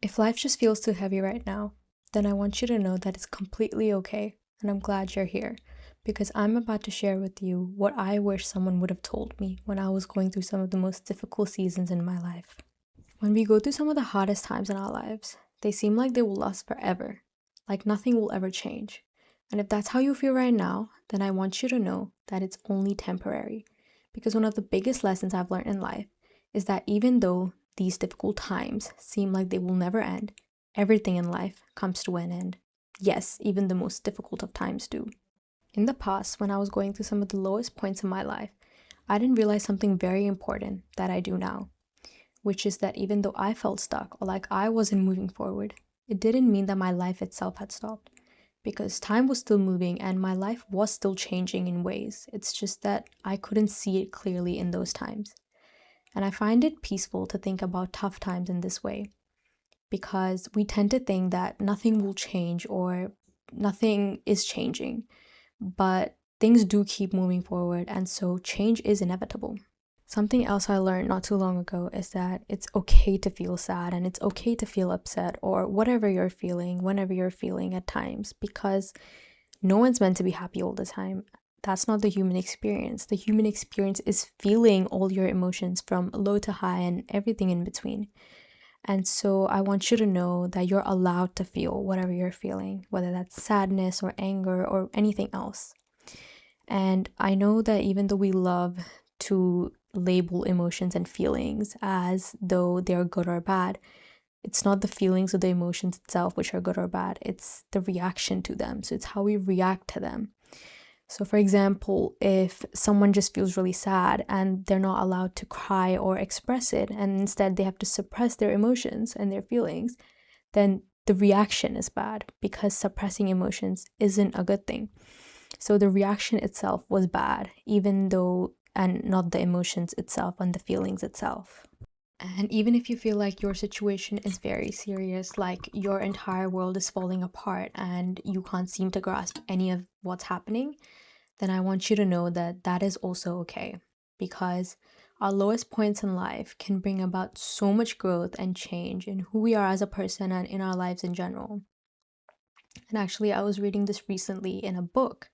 If life just feels too heavy right now, then I want you to know that it's completely okay, and I'm glad you're here because I'm about to share with you what I wish someone would have told me when I was going through some of the most difficult seasons in my life. When we go through some of the hardest times in our lives, they seem like they will last forever, like nothing will ever change. And if that's how you feel right now, then I want you to know that it's only temporary. Because one of the biggest lessons I've learned in life is that even though these difficult times seem like they will never end, everything in life comes to an end. Yes, even the most difficult of times do. In the past, when I was going through some of the lowest points in my life, I didn't realize something very important that I do now, which is that even though I felt stuck or like I wasn't moving forward, it didn't mean that my life itself had stopped. Because time was still moving and my life was still changing in ways. It's just that I couldn't see it clearly in those times. And I find it peaceful to think about tough times in this way because we tend to think that nothing will change or nothing is changing, but things do keep moving forward, and so change is inevitable. Something else I learned not too long ago is that it's okay to feel sad and it's okay to feel upset or whatever you're feeling, whenever you're feeling at times, because no one's meant to be happy all the time. That's not the human experience. The human experience is feeling all your emotions from low to high and everything in between. And so I want you to know that you're allowed to feel whatever you're feeling, whether that's sadness or anger or anything else. And I know that even though we love to label emotions and feelings as though they're good or bad, it's not the feelings or the emotions itself which are good or bad, it's the reaction to them. So it's how we react to them. So, for example, if someone just feels really sad and they're not allowed to cry or express it, and instead they have to suppress their emotions and their feelings, then the reaction is bad because suppressing emotions isn't a good thing. So the reaction itself was bad, even though, and not the emotions itself and the feelings itself. And even if you feel like your situation is very serious, like your entire world is falling apart and you can't seem to grasp any of what's happening, then I want you to know that that is also okay. Because our lowest points in life can bring about so much growth and change in who we are as a person and in our lives in general. And actually, I was reading this recently in a book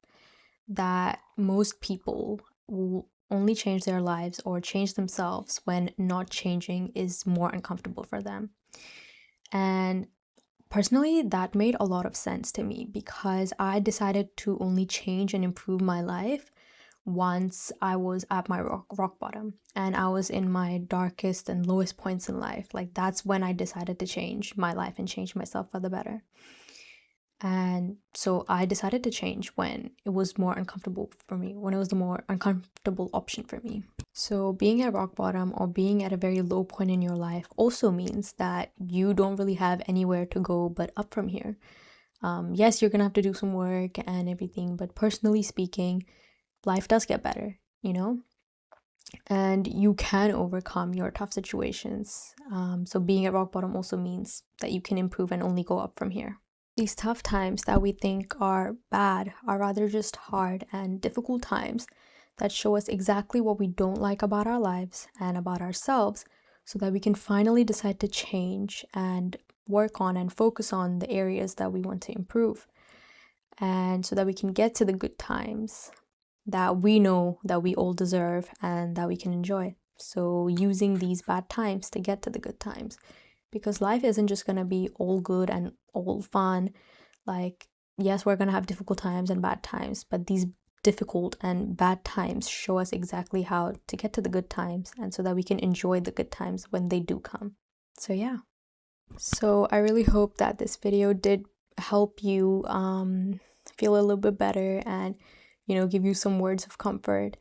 that most people will only change their lives or change themselves when not changing is more uncomfortable for them. And personally, that made a lot of sense to me because I decided to only change and improve my life once I was at my rock bottom and I was in my darkest and lowest points in life. Like, that's when I decided to change my life and change myself for the better. And so I decided to change when it was more uncomfortable for me, when it was the more uncomfortable option for me. So being at rock bottom or being at a very low point in your life also means that you don't really have anywhere to go but up from here. Yes, you're gonna have to do some work and everything, but personally speaking, life does get better, you know? And you can overcome your tough situations. So being at rock bottom also means that you can improve and only go up from here. These tough times that we think are bad are rather just hard and difficult times that show us exactly what we don't like about our lives and about ourselves so that we can finally decide to change and work on and focus on the areas that we want to improve. And so that we can get to the good times that we know that we all deserve and that we can enjoy. So using these bad times to get to the good times, because life isn't just going to be all good and all fun. Like, yes, we're going to have difficult times and bad times, but these difficult and bad times show us exactly how to get to the good times and so that we can enjoy the good times when they do come. So yeah. So I really hope that this video did help you feel a little bit better and, give you some words of comfort.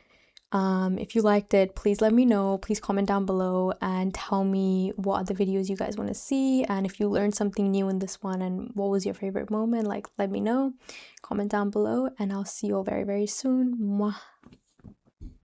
If you liked it, please let me know. Please comment down below and tell me what other videos you guys want to see. And if you learned something new in this one and what was your favorite moment, like, let me know. Comment down below and I'll see you all very, very soon. Mwah.